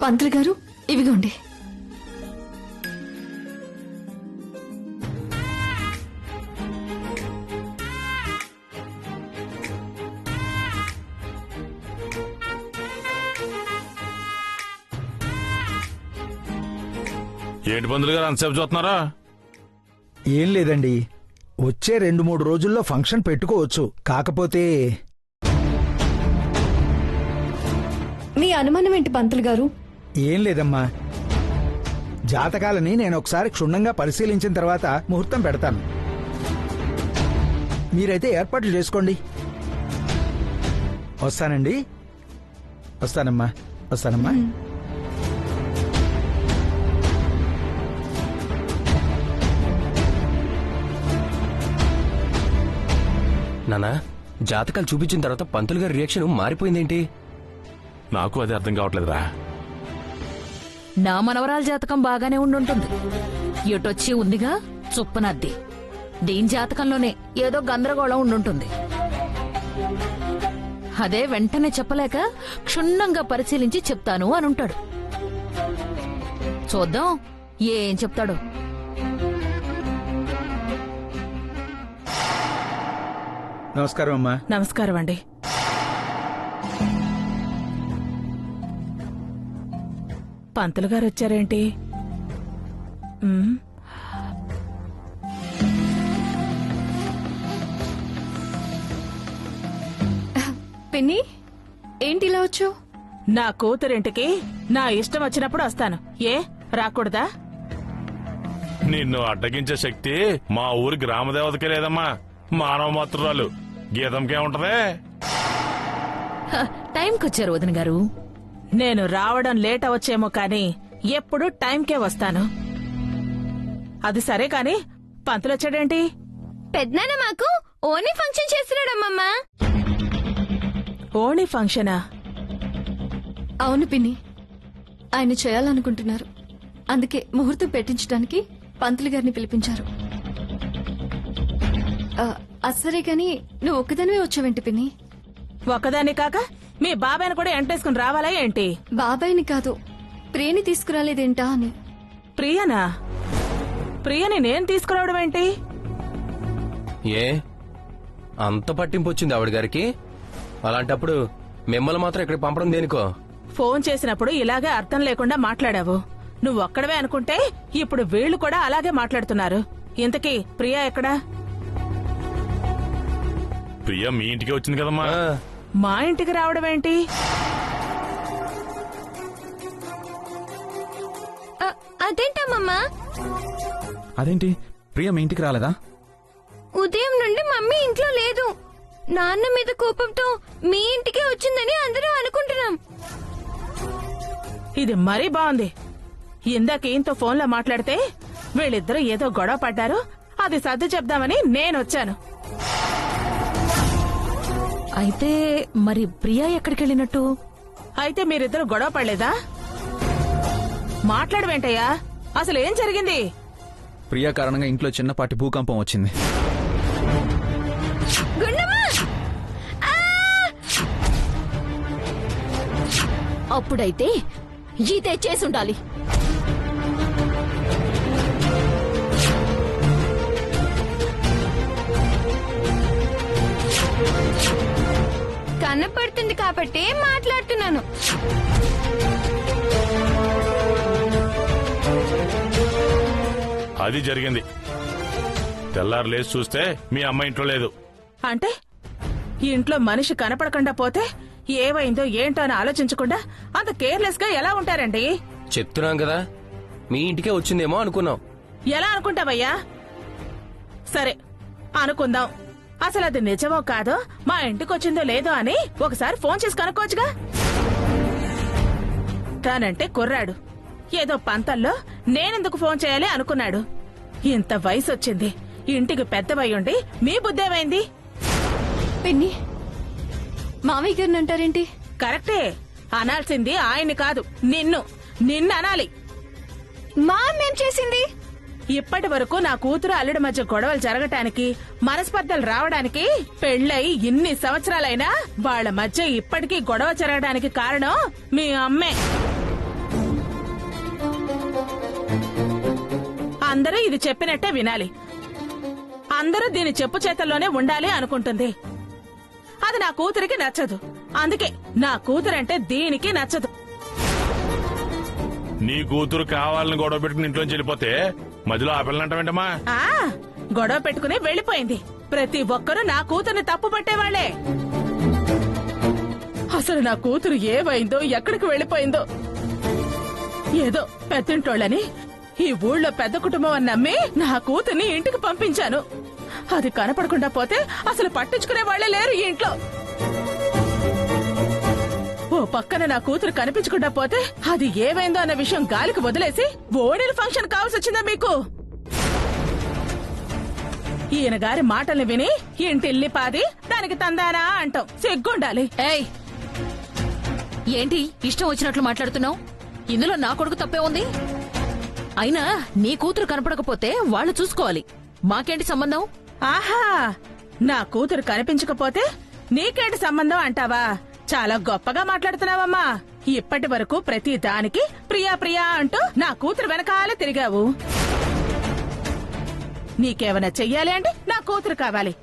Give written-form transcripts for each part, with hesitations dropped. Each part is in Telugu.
పంతులు గారు ఇవిగోండి. ఏంటి పంతులు గారు అంతసేపు చూస్తున్నారా? ఏం లేదండి, వచ్చే 2-3 రోజుల్లో ఫంక్షన్ పెట్టుకోవచ్చు. కాకపోతే మీ అనుమానం ఏంటి పంతులు గారు? ఏం లేదమ్మా, జాతకాలని నేను ఒకసారి క్షుణ్ణంగా పరిశీలించిన తర్వాత ముహూర్తం పెడతాను. మీరైతే ఏర్పాట్లు చేసుకోండి. వస్తానండి. వస్తానమ్మా. నానా, జాతకాలు చూపించిన తర్వాత పంతులు గారి రియాక్షన్ మారిపోయిందేంటి? నాకు అది అర్థం కావట్లేదురా. నా మనవరాల జాతకం బాగానే ఉండుంటుంది. ఎటొచ్చి ఉందిగా చుప్పనద్ది. దీని జాతకంలోనే ఏదో గందరగోళం ఉండుంటుంది. అదే వెంటనే చెప్పలేక క్షుణ్ణంగా పరిశీలించి చెప్తాను అనుంటాడు. చూద్దాం ఏం చెప్తాడు. నమస్కారం అమ్మా. నమస్కారం అండి. పంతులు గారు వచ్చారేంటి? పిన్ని ఏంటి ఇలా వచ్చావు? నా కూతురింటికి నా ఇష్టం వచ్చినప్పుడు వస్తాను. ఏ రాకూడదా? నిన్ను అడ్డగించే శక్తి మా ఊరి గ్రామదేవతకే లేదమ్మా. మానవ మాత్రురాలు గీతంకే ఉంటదే. టైంకొచ్చారు వదిన గారు. నేను రావడం లేట్ అవచ్చేమో కాని ఎప్పుడు టైంకే వస్తాను. అది సరే కాని పంతులొచ్చాడేంటి? పెద్దనాన్న మాకు ఓణీ ఫంక్షన్ చేస్తున్నాడమ్మమ్మా. ఓణీ ఫంక్షనా? అవును పిన్ని, ఆయన చేయాలనుకుంటున్నారు. అందుకే ముహూర్తం పెట్టించడానికి పంతులు గారిని పిలిపించారు. అసరే గాని నువ్వు ఒక్కదానివే వచ్చావేంటి పిన్ని? ఒకదాన్ని కాక మీ బాబాయ్ని కూడా ఎంటేసుకుని రావాలా ఏంటి? బాబాయ్ని కాదు, ప్రియని తీసుకురాలేదేంటా అని. ప్రియనా? ప్రియని నేను తీసుకురావడం ఏంటి? ఏ అంత పట్టింపు వచ్చింది ఆవిడ గారికి? అలాంటప్పుడు మిమ్మల్ని మాత్రం ఇక్కడికి పంపడం దేనికో? ఫోన్ చేసినప్పుడు ఇలాగే అర్థం లేకుండా మాట్లాడావు. నువ్వొక్కడవే అనుకుంటే ఇప్పుడు వీళ్లు కూడా అలాగే మాట్లాడుతున్నారు. ఇంతకీ ప్రియా ఎక్కడా? ప్రియ మీ ఇంటికి వచ్చింది కదమ్మా. మా ఇంటికి రావడం ఏంటి? అదేంటమ్మా? అదేంటి ప్రియ మీ ఇంటికి రాలేదా? ఉదయం నుండి మమ్మీ ఇంట్లో లేదు. నాన్న మీద కోపంతో మీ ఇంటికి వచ్చిందని అందరూ అనుకుంటున్నాం. ఇది మరీ బాగుంది. ఇందాక ఈయంతో ఫోన్లో మాట్లాడితే వీళ్ళిద్దరూ ఏదో గొడవ పడ్డారు. అది సర్ది చెప్దామని నేనొచ్చాను. అయితే మరి ప్రియా ఎక్కడికెళ్ళినట్టు? అయితే మీరిద్దరు గొడవ పడలేదా? మాట్లాడవేంటయ్యా? అసలు ఏం జరిగింది? ప్రియా కారణంగా ఇంట్లో చిన్నపాటి భూకంపం వచ్చింది. అప్పుడైతే ఈతే చేసుండాలి. కనపడుతుంది కాబట్టి మాట్లాడుతున్నాను. అది జరిగింది. తెల్లారు లేచి చూస్తే మీ అమ్మ ఇంట్లో లేదు. అంటే ఇంట్లో మనిషి కనపడకుండా పోతే ఏవైందో ఏంటో అని ఆలోచించకుండా అంత కేర్లెస్ గా ఎలా ఉంటారండి? చెప్తున్నాం కదా, మీ ఇంటికే వచ్చిందేమో అనుకున్నాం. ఎలా అనుకుంటావయ్యా? సరే అనుకుందాం. అసలు అది నిజమో కాదో, మా ఇంటికి వచ్చిందో లేదో అని ఒకసారి ఫోన్ చేసి కనుక్కోవచ్చుగా. తానంటే కుర్రాడు, ఏదో పంతల్లో నేనెందుకు ఫోన్ చేయాలి అనుకున్నాడు. ఇంత వయసు వచ్చింది, ఇంటికి పెద్దవయ్యుండి మీ బుద్ధేమైంది? పిన్ని, మామయ్య గారిని అంటారేంటి? కరెక్టే, అనాల్సింది ఆయన్ని కాదు నిన్ను అనాలి. మా అమ్మేం చేసింది? ఇప్పటి వరకు నా కూతురు అల్లుడి మధ్య గొడవలు జరగటానికి, మనస్పర్ధలు రావడానికి పెళ్ళై ఇన్ని సంవత్సరాలైనా వాళ్ల మధ్య ఇప్పటికీ గొడవ జరగడానికి కారణం మీ అమ్మే. అందరూ ఇది చెప్పినట్టే వినాలి. అందరూ దీని చెప్పు చేతల్లోనే ఉండాలి అనుకుంటుంది. అది నా కూతురికి నచ్చదు. అందుకే నా కూతురంటే దీనికి నచ్చదు. నీ కూతురు కావాలని గొడవ పెట్టుకుని ఇంట్లోంచి వెళ్ళిపోతే మధ్యలో ఆ పిల్లంటావేంటమ్మా? ఆ గొడవ పెట్టుకుని వెళ్లిపోయింది. ప్రతి ఒక్కరూ నా కూతుర్ని తప్పు పట్టేవాళ్లే. అసలు నా కూతురు ఏమైందో, ఎక్కడికి వెళ్లిపోయిందో. ఏదో పెద్దింటోళ్ళని, ఈ ఊళ్ళో పెద్ద కుటుంబం అని నమ్మి నా కూతుర్ని ఇంటికి పంపించాను. అది కనపడకుండా పోతే అసలు పట్టించుకునే వాళ్లే లేరు ఈ ఇంట్లో. ఓ పక్కన నా కూతురు కనిపించకుండా పోతే అది ఏమైందో అన్న విషయం గాలికి వదిలేసి ఓణీల ఫంక్షన్ కావాల్సి వచ్చిందా మీకు? ఈయన గారి మాటల్ని విని ఇంటిల్లి పాది దానికి తందానా అంటాం. సిగ్గుండాలి. ఏయ్, ఏంటి ఇష్టం వచ్చినట్లు మాట్లాడుతున్నావు? ఇందులో నా కొడుకు తప్పే ఉంది. అయినా నీ కూతురు కనపడకపోతే వాళ్ళు చూసుకోవాలి, మాకేంటి సంబంధం? ఆహా, నా కూతురు కనిపించకపోతే నీకేంటి సంబంధం అంటావా? చాలా గొప్పగా మాట్లాడుతున్నావమ్మా. ఇప్పటి వరకు ప్రతి దానికి ప్రియా ప్రియా అంటూ నా కూతురు వెనకాలే తిరిగావు. నీకేమైనా చెయ్యాలి అంటే నా కూతురు కావాలి.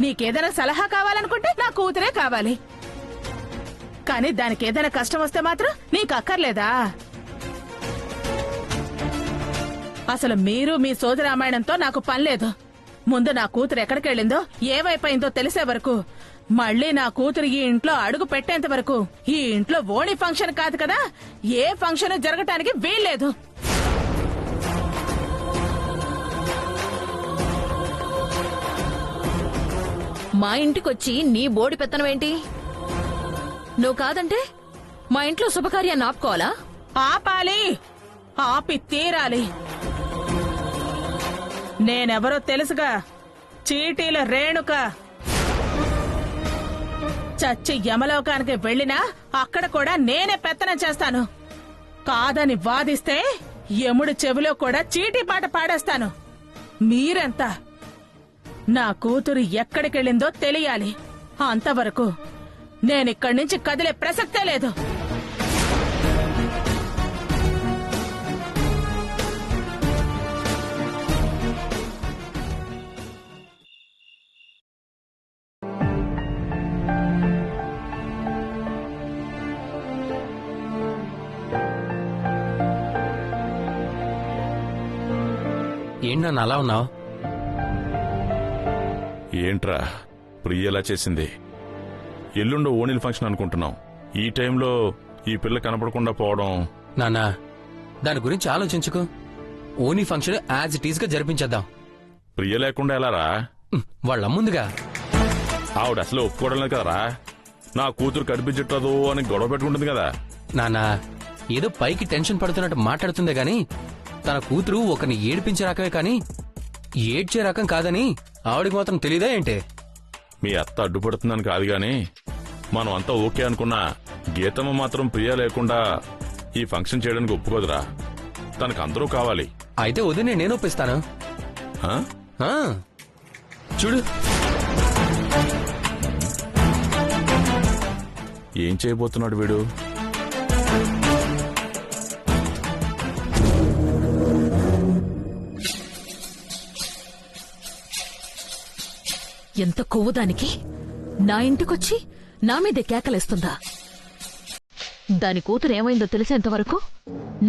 నీకేదైనా సలహా కావాలనుకుంటే నా కూతురే కావాలి. కానీ దానికి ఏదైనా కష్టం వస్తే మాత్రం నీకు అక్కర్లేదా? అసలు మీరు మీ సోదరామాయణంతో నాకు పనిలేదు. ముందు నా కూతురు ఎక్కడికెళ్ళిందో, ఏమైపోయిందో తెలిసే వరకు, మళ్ళీ నా కూతురు ఈ ఇంట్లో అడుగు పెట్టేంత వరకు ఈ ఇంట్లో ఓణి ఫంక్షన్ కాదు కదా, ఏ ఫంక్షన్ జరగటానికి వీల్లేదు. మా ఇంటికొచ్చి నీ బోడి పెత్తనం ఏంటి? నువ్వు కాదంటే మా ఇంట్లో శుభకార్యాన్ని ఆపుకోవాలా? ఆపాలి, ఆపి తీరాలి. నేనెవరో తెలుసుగా, చీటీల రేణుక. చచ్చి యమలోకానికి వెళ్లినా అక్కడ కూడా నేనే పెత్తనం చేస్తాను. కాదని వాదిస్తే యముడు చెవిలో కూడా చీటీ పాట పాడేస్తాను. మీరెంత? నా కూతురు ఎక్కడికెళ్ళిందో తెలియాలి. అంతవరకు నేనిక్కడి నుంచి కదిలే ప్రసక్తే లేదు. ఏంటి నన్ను అలా ఉన్నావు? ఏంట్రా ప్రియ ఎలా చేసింది? ఎల్లుండో ఓణీల ఫంక్షన్ అనుకుంటున్నాం. ఈ టైంలో ఈ పిల్ల కనపడకుండా పోవడం. నాన్నా, దాని గురించి ఆలోచించుకో. ఓనీ ఫంక్షన్ యాజ్ ఇట్ ఈజ్ గా జరిపించేద్దాం. ప్రియ లేకుండా ఎలారా? వాళ్ళమ్ముందిగా. ఆవిడ అసలు ఒప్పుకోవడం లేదు కదరా. నా కూతురు కనిపించట్లేదు అని గొడవ పెట్టుకుంటుంది కదా. నాన్నా, ఏదో పైకి టెన్షన్ పడుతున్నట్టు మాట్లాడుతుందే గాని తన కూతురు ఒకరిని ఏడిపించే రకమే కాని ఏడ్చే రకం కాదని ఆవిడికి మాత్రం తెలీదా ఏంటి? మీ అత్త అడ్డుపడుతుందని కాదు గాని మనం అంతా ఓకే అనుకున్నా గీతమ్మ మాత్రం ప్రియ లేకుండా ఈ ఫంక్షన్ చేయడానికి ఒప్పుకోదురా. తనకు అందరూ కావాలి. అయితే వదినే నేను ఒప్పిస్తాను. ఆ? ఆ, చూడు. ఏం చేయబోతున్నాడు వీడు? ఎంత కొవ్వుదానికి నా ఇంటికొచ్చి నా మీదే కేకలేస్తుందా? దాని కూతురు ఏమైందో తెలిసేంతవరకు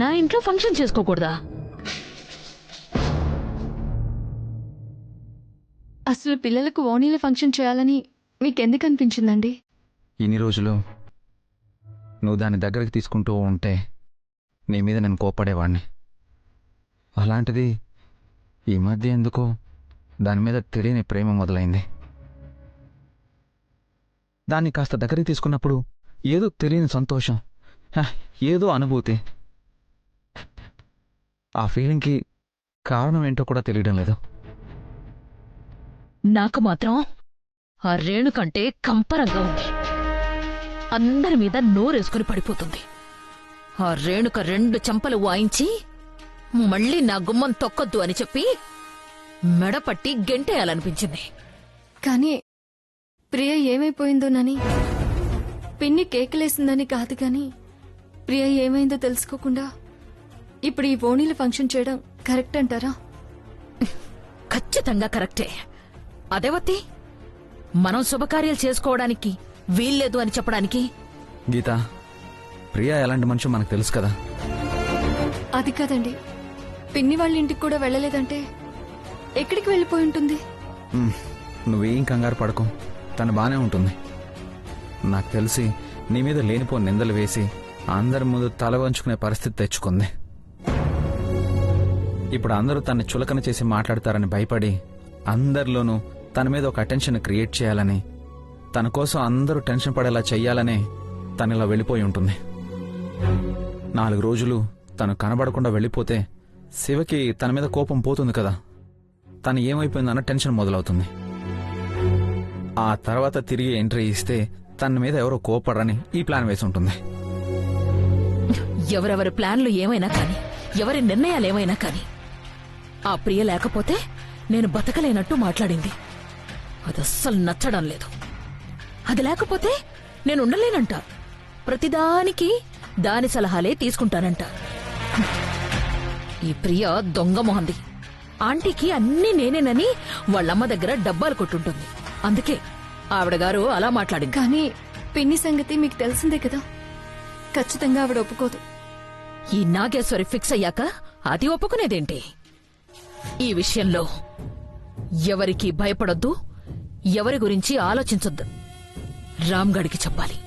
నా ఇంట్లో ఫంక్షన్ చేసుకోకూడదా? అసలు పిల్లలకు ఓణీల ఫంక్షన్ చేయాలని మీకెందుకు అనిపించిందండి? ఇన్ని రోజులు నువ్వు దాన్ని దగ్గరికి తీసుకుంటూ ఉంటే నీ మీద నేను కోప్పడేవాడిని. అలాంటిది ఈ మధ్య ఎందుకో దాని మీద తెలియని ప్రేమ మొదలైంది. దాన్ని కాస్త దగ్గరికి తీసుకున్నప్పుడు ఏదో తెలియని సంతోషం, ఏదో అనుభూతి. ఆ ఫీలింగ్కి కారణం ఏంటో కూడా తెలియడం లేదు. నాకు మాత్రం ఆ రేణు కంటే కంపరంగా ఉంది. అందరి మీద నోరేసుకుని పడిపోతుంది. ఆ రేణుక 2 చెంపలు వాయించి మళ్ళీ నా గుమ్మం తొక్కొద్దు అని చెప్పి మెడపట్టి గెంటేయాలనిపించింది. కానీ ప్రియ ఏమైపోయిందోనని, పిన్ని కేకలేసిందని కాదు కానీ ప్రియ ఏమైందో తెలుసుకోకుండా ఇప్పుడు ఈ ఓణీల ఫంక్షన్ చేయడం కరెక్ట్ అంటారా? ఖచ్చితంగా కరెక్టే. అదేవత్తి, మనం శుభకార్యాలు చేసుకోవడానికి వీల్లేదు అని చెప్పడానికి గీత, ప్రియా ఎలాంటి మనిషి మనకు తెలుసు కదా. అది కాదండి, పిన్ని వాళ్ళ ఇంటికి కూడా వెళ్ళలేదంటే ఎక్కడికి వెళ్ళిపోయి ఉంటుంది? నువ్వేం కంగారు పడకు, తను బానే ఉంటుంది. నాకు తెలిసి నీ మీద లేనిపో నిందలు వేసి అందరి ముందు తల వంచుకునే పరిస్థితి తెచ్చుకుంది. ఇప్పుడు అందరూ తన్ని చులకన చేసి మాట్లాడతారని భయపడి అందరిలోనూ తన మీద ఒక అటెన్షన్ క్రియేట్ చేయాలని, తన కోసం అందరూ టెన్షన్ పడేలా చెయ్యాలని తను ఇలా వెళ్ళిపోయి ఉంటుంది. 4 రోజులు తను కనబడకుండా వెళ్ళిపోతే శివకి తన మీద కోపం పోతుంది కదా. తను ఏమైపోయిందన్న టెన్షన్ మొదలవుతుంది. ఆ తర్వాత తిరిగి ఎంట్రీ ఇస్తే తన మీద ఎవరో కోపడరని ఈ ప్లాన్ వేసి ఉంటుంది. ఎవరెవరి ప్లాన్లు ఏమైనా కాని, ఎవరి నిర్ణయాలేమైనా కాని, ఆ ప్రియ లేకపోతే నేను బతకలేనట్టు మాట్లాడింది. అదస్సలు నచ్చడం లేదు. అది లేకపోతే నేను ఉండలేనంట. ప్రతిదానికి దాని సలహాలే తీసుకుంటానంట. ఈ ప్రియ దొంగ మొహంది. ఆంటీకి అన్నీ నేనేనని వాళ్ళమ్మ దగ్గర డబ్బాలు కొట్టుంటుంది. అందుకే ఆవిడగారు అలా మాట్లాడింది. కానీ పిన్ని సంగతి మీకు తెలిసిందే కదా, ఖచ్చితంగా ఆవిడ ఒప్పుకోదు. ఈ నాగేశ్వరి ఫిక్స్ అయ్యాక అది ఒప్పుకునేదేంటి? ఈ విషయంలో ఎవరికి భయపడొద్దు, ఎవరి గురించి ఆలోచించొద్దు. రామ్గడికి చెప్పాలి.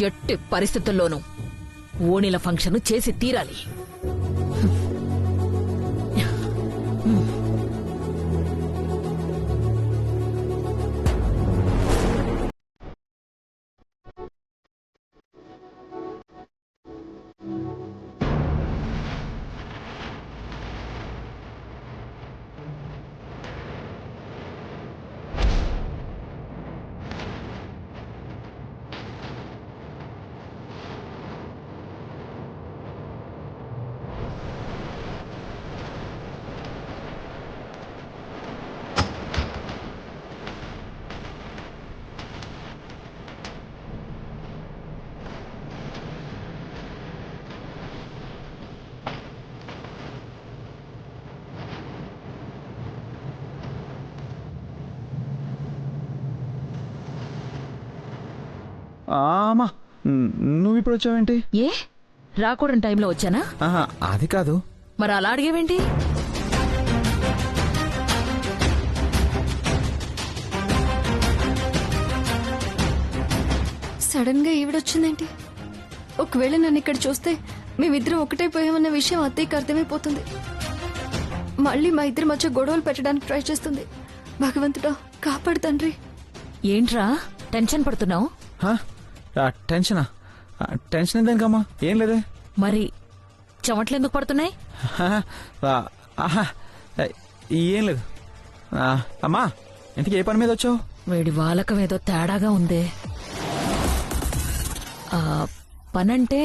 ఎట్టి పరిస్థితుల్లోనూ ఓణీల ఫంక్షన్ చేసి తీరాలి. అమ్మా, నువ్వు ఇప్పుడు వచ్చావేంటి? ఏ రాకూడని టైంలో వచ్చానా? ఆహా, అది కాదు. మరి అలా అడిగేవేంటి? సడన్ గా ఈవిడొచ్చిందేంటి? ఒకవేళ నన్ను ఇక్కడ చూస్తే మేమిద్దరం ఒకటైపోయామన్న విషయం అత్తయ్యకి అర్థమైపోతుంది. మళ్ళీ మా ఇద్దరి మధ్య గొడవలు పెట్టడానికి ట్రై చేస్తుంది. భగవంతుడా కాపాడు తండ్రి. ఏంట్రా టెన్షన్ పడుతున్నావు? టెన్షనా? టెన్షన్ దేనికమ్మా? ఏం లేదే. మరి చెమట్లెందుకు పడుతున్నాయి? ఏం లేదు. అమ్మా, ఇంతకీ ఏ పని మీద వచ్చావు? వీడి వాలకం ఏదో తేడాగా ఉందే. పనంటే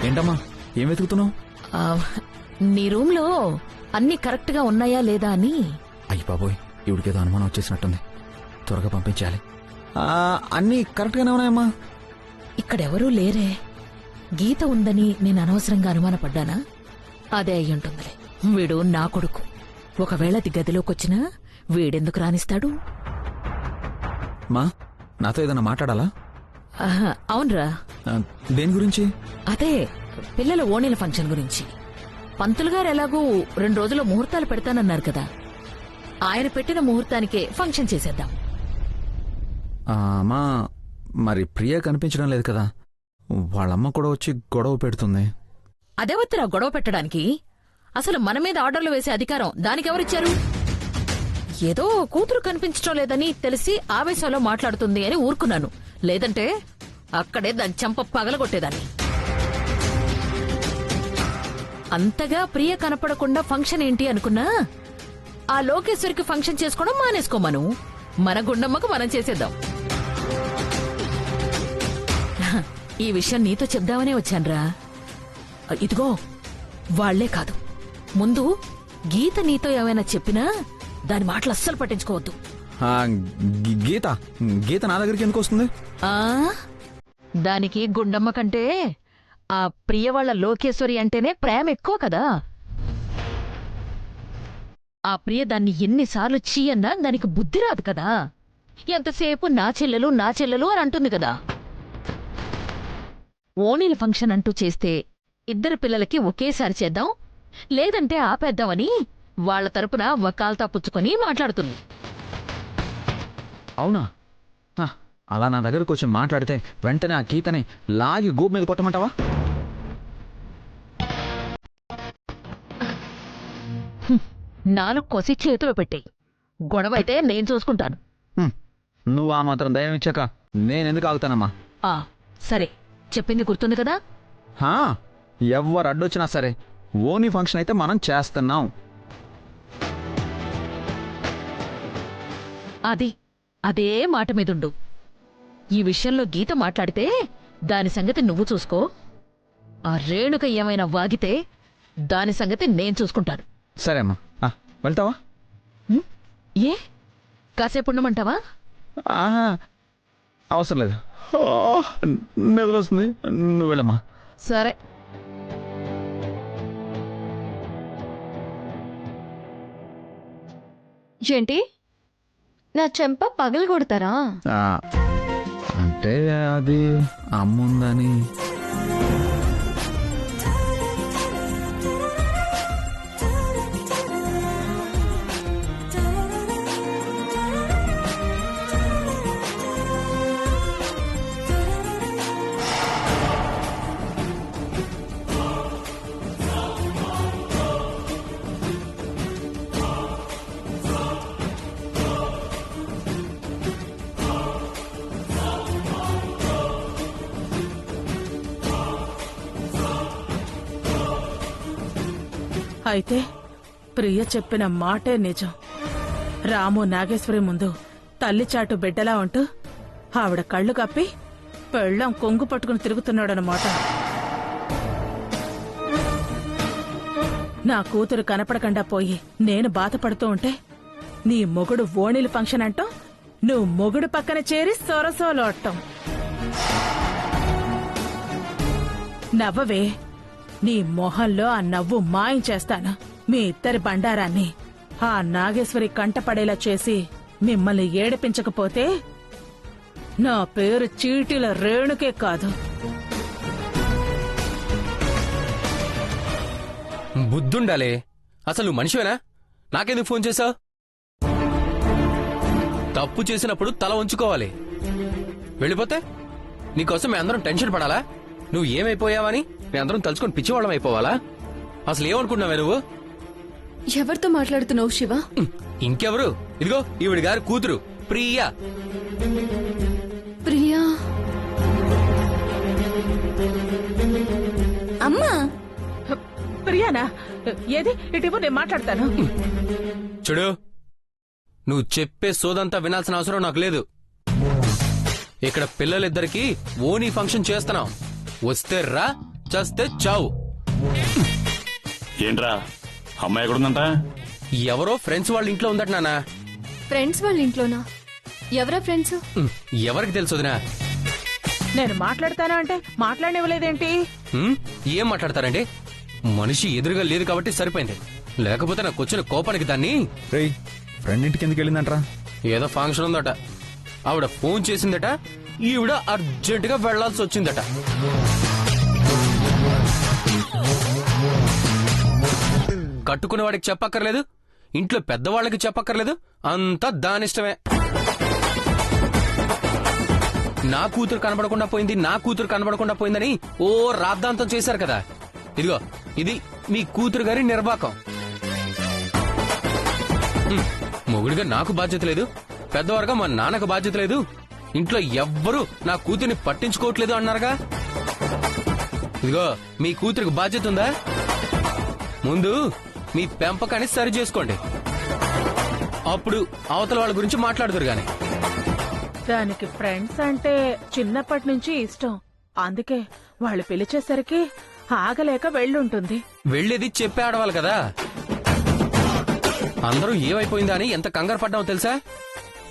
ఏంటమ్మా, ఏం వెతుకుతున్నావు? నీ రూమ్ లో అన్ని కరెక్ట్ గా ఉన్నాయా లేదా అని. అయ్యి బాబోయ్, ఇవిడికేదో అనుమానం వచ్చేసినట్టుంది. త్వరగా పంపించాలి. అన్నీ కరెక్ట్ గానే ఉన్నాయమ్మా. ఇక్కడెవరూ లేరే. గీత ఉందని నేను అనవసరంగా అనుమానపడ్డానా? అదే అయ్యుంటుందిలే. వీడు నా కొడుకు. ఒకవేళ అది గదిలోకొచ్చినా వీడెందుకు రానిస్తాడు? మా, నాతో ఏదైనా మాట్లాడాలా? అవునరా. దేని గురించి? అదే పిల్లల ఓణీల ఫంక్షన్ గురించి. పంతులు గారు ఎలాగూ 2 రోజుల్లో ముహూర్తాలు పెడతానన్నారు కదా, ఆయన పెట్టిన ముహూర్తానికే ఫంక్షన్ చేసేద్దాం. అమ్మా, మరి ప్రియ కనిపించడం లేదు కదా. వాళ్ళమ్మ కూడా వచ్చి గొడవ పెడుతుంది. అదేవత్తురా గొడవ పెట్టడానికి? అసలు మన మీద ఆర్డర్లు వేసే అధికారం దానికెవరిచ్చారు? ఏదో కూతురు కనిపించడం లేదని తెలిసి ఆవేశంలో మాట్లాడుతుంది అని ఊరుకున్నాను. లేదంటే అక్కడే దాని చెంప పగలగొట్టేదాన్ని. అంతగా ప్రియ కనపడకుండా ఫంక్షన్ ఏంటి అనుకున్నా ఆ లోకేశ్వరికి ఫంక్షన్ చేసుకోవడం మానేసుకోమను. మన గుండమ్మకు మనం చేసేద్దాం. ఈ విషయం నీతో చెప్దామనే వచ్చాన్రా. ఇదిగో వాళ్లే కాదు, ముందు గీత నీతో ఏమైనా చెప్పినా దాని మాటలు అస్సలు పట్టించుకోవద్దు. గీత గీత నా దగ్గరికి ఎందుకు వస్తుంది? ఆ దానికి గుండమ్మ కంటే ఆ ప్రియ వాళ్ళ లోకేశ్వరి అంటేనే ప్రేమ ఎక్కువ కదా. ఆ ప్రియ దాన్ని ఎన్నిసార్లు చీయన్నా దానికి బుద్ధి రాదు కదా. ఎంతసేపు నా చెల్లెలు అని అంటుంది కదా. ఓణీల ఫంక్షన్ అంటూ చేస్తే ఇద్దరు పిల్లలకి ఒకేసారి చేద్దాం, లేదంటే ఆపేద్దామని వాళ్ల తరపున వకాల్తా పుచ్చుకొని మాట్లాడుతుంది. అవునా? అలా నా దగ్గరకు వచ్చి మాట్లాడితే వెంటనే ఆ గీతని లాగి గూబ్ మీద కొట్టమంటావా? నాలుగు కోసి చేతిలో పెట్టేయి. గొడవైతే నేను చూసుకుంటాను. నువ్వు ఆ మాత్రం దయం ఇచ్చాక నేనెందుకు ఆగుతానమ్మా? సరే, చెప్పింది గుర్తుంది కదా. ఎవరు అడ్డొచ్చినా సరే ఓనీ ఫంక్షన్ అయితే మనం చేస్తున్నాం. అదే మాట మీదుండు. ఈ విషయంలో గీత మాట్లాడితే దాని సంగతి నువ్వు చూసుకో. ఆ రేణుక ఏమైనా వాగితే దాని సంగతి నేను చూసుకుంటాను. సరే అమ్మా, వెళ్తావా? ఏ కాసేపు ఉండమంటావా? అవసరం లేదు, నిద్రొస్తుంది, నువ్వు వెళ్ళమ్మా. సరే. ఏంటి నా చెంప పగలు కొడతారా? అంటే అది అమ్ముందని. అయితే ప్రియ చెప్పిన మాటే నిజం. రాము నాగేశ్వరి ముందు తల్లిచాటు బిడ్డలా ఉంటూ ఆవిడ కళ్ళు కప్పి పెళ్ళం కొంగు పట్టుకుని తిరుగుతున్నాడనమాట. నా కూతురు కనపడకుండా పోయి నేను బాధపడుతూ ఉంటే నీ మొగుడు ఓణీల ఫంక్షన్ అంటూ నువ్వు మొగుడు పక్కన చేరి సొరసోలోట్టం. నవ్వవే, నీ మొహంలో ఆ నవ్వు మాయం చేస్తాను. మీ ఇద్దరి బండారాన్ని ఆ నాగేశ్వరి కంటపడేలా చేసి మిమ్మల్ని ఏడిపించకపోతే నా పేరు చీటీల రేణుకే కాదు. బుద్ధుండాలే, అసలు నువ్వు మనిషివేనా? నాకెందుకు ఫోన్ చేశావు? తప్పు చేసినప్పుడు తల ఉంచుకోవాలి. వెళ్ళిపోతే నీకోసం మేమందరం టెన్షన్ పడాలా? నువ్వు ఏమైపోయావని మేమందరం తలుచుకొని పిచ్చివాళ్ళం అయిపోవాలా? అసలు ఏమనుకుంటున్నావే నువ్వు? ఎవరితో మాట్లాడుతున్నావు శివ? ఇంకెవరు? ఇదిగో ఈవిడి గారి కూతురు ప్రియా. ప్రియా? అమ్మా, ప్రియానా? ఏది ఇటీవల నేను మాట్లాడతాను. చూడు, నువ్వు చెప్పే సోదంతా వినాల్సిన అవసరం నాకు లేదు. ఇక్కడ పిల్లలిద్దరికి ఓనీ ఫంక్షన్ చేస్తున్నాం. వస్తే రా, చస్తే చావు. ఏంట్రా అమ్మాయి ఎక్కడుందంట? ఎవరో ఫ్రెండ్స్ వాళ్ళ ఇంట్లో ఉందట నాన్న. ఫ్రెండ్స్ వాళ్ళ ఇంట్లోనా? ఎవరా ఫ్రెండ్స్? ఎవరికి తెలుసు వదినా? నేను మాట్లాడతానా అంటే మాట్లాడనివ్వలేదేంటి? ఏం మాట్లాడతారండి? మనిషి ఎదురుగా లేదు కాబట్టి సరిపోయింది. లేకపోతే నాకు వచ్చిన కోపానికి దాన్ని. ఫ్రెండ్ ఇంటికి ఎందుకు వెళ్ళిందంటరా? ఏదో ఫంక్షన్ ఉందట. ఆవిడ ఫోన్ చేసిందట. ఈవిడ అర్జెంటుగా వెళ్లాల్సి వచ్చిందట. కట్టుకునేవాడికి చెప్పక్కర్లేదు, ఇంట్లో పెద్దవాళ్ళకి చెప్పక్కర్లేదు, అంతా దానిష్టమే. నా కూతురు కనబడకుండా పోయిందని ఓ రాద్ధాంతం చేశారు కదా. ఇదిగో ఇది మీ కూతురు గారి నిర్వాకం. మొగుడిగా నాకు బాధ్యత లేదు, పెద్దవారుగా మా నాన్నకు బాధ్యత లేదు, ఇంట్లో ఎవ్వరూ నా కూతుర్ని పట్టించుకోవట్లేదు అన్నారుగా. ఇదిగో మీ కూతురికి బాధ్యత ఉందా? ముందు మీ పెంపకాన్ని సరి చేసుకోండి, అప్పుడు అవతల వాళ్ళ గురించి మాట్లాడుతురు గాని. దానికి ఫ్రెండ్స్ అంటే చిన్నప్పటి నుంచి ఇష్టం. అందుకే వాళ్ళు పిలిచేసరికి ఆగలేక వెళ్ళుంటుంది. వెళ్ళేది చెప్పే ఆడవాళ్ళు కదా. అందరూ ఏమైపోయిందా అని ఎంత కంగారు పడ్డామో తెలుసా?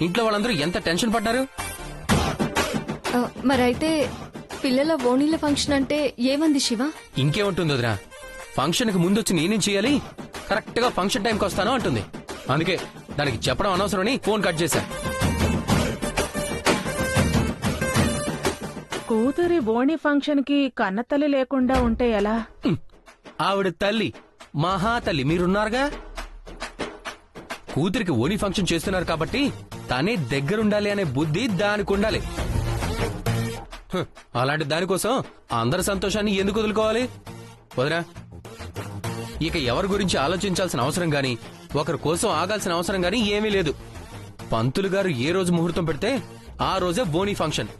ఇంట్లో వాళ్ళందరూ ఎంత టెన్షన్ పడ్డారు. మరైతే పిల్లల ఓణీల ఫంక్షన్ అంటే ఏమంది శివ? ఇంకేముంటుంది వదినా, ఫంక్షన్ కి ముందొచ్చి నేనేం చేయాలి, కరెక్ట్ గా ఫంక్షన్ టైంకి వస్తాను అంటుంది. అందుకే దానికి చెప్పడం అనవసరమని ఫోన్ కట్ చేశా. కూతురి ఓణి ఫంక్షన్ కి కన్నతల్లి లేకుండా ఉంటే ఎలా? ఆవిడ తల్లి మహాతల్లి మీరున్నారుగా. కూతురికి ఓని ఫంక్షన్ చేస్తున్నారు కాబట్టి తనే దగ్గరుండాలి అనే బుద్ధి దానికి ఉండాలి. అలాంటి దానికోసం అందరి సంతోషాన్ని ఎందుకు వదులుకోవాలి వదినా? ఇక ఎవరి గురించి ఆలోచించాల్సిన అవసరం గాని, ఒకరి కోసం ఆగాల్సిన అవసరం గాని ఏమీ లేదు. పంతులు గారు ఏ రోజు ముహూర్తం పెడితే ఆ రోజే ఓని ఫంక్షన్.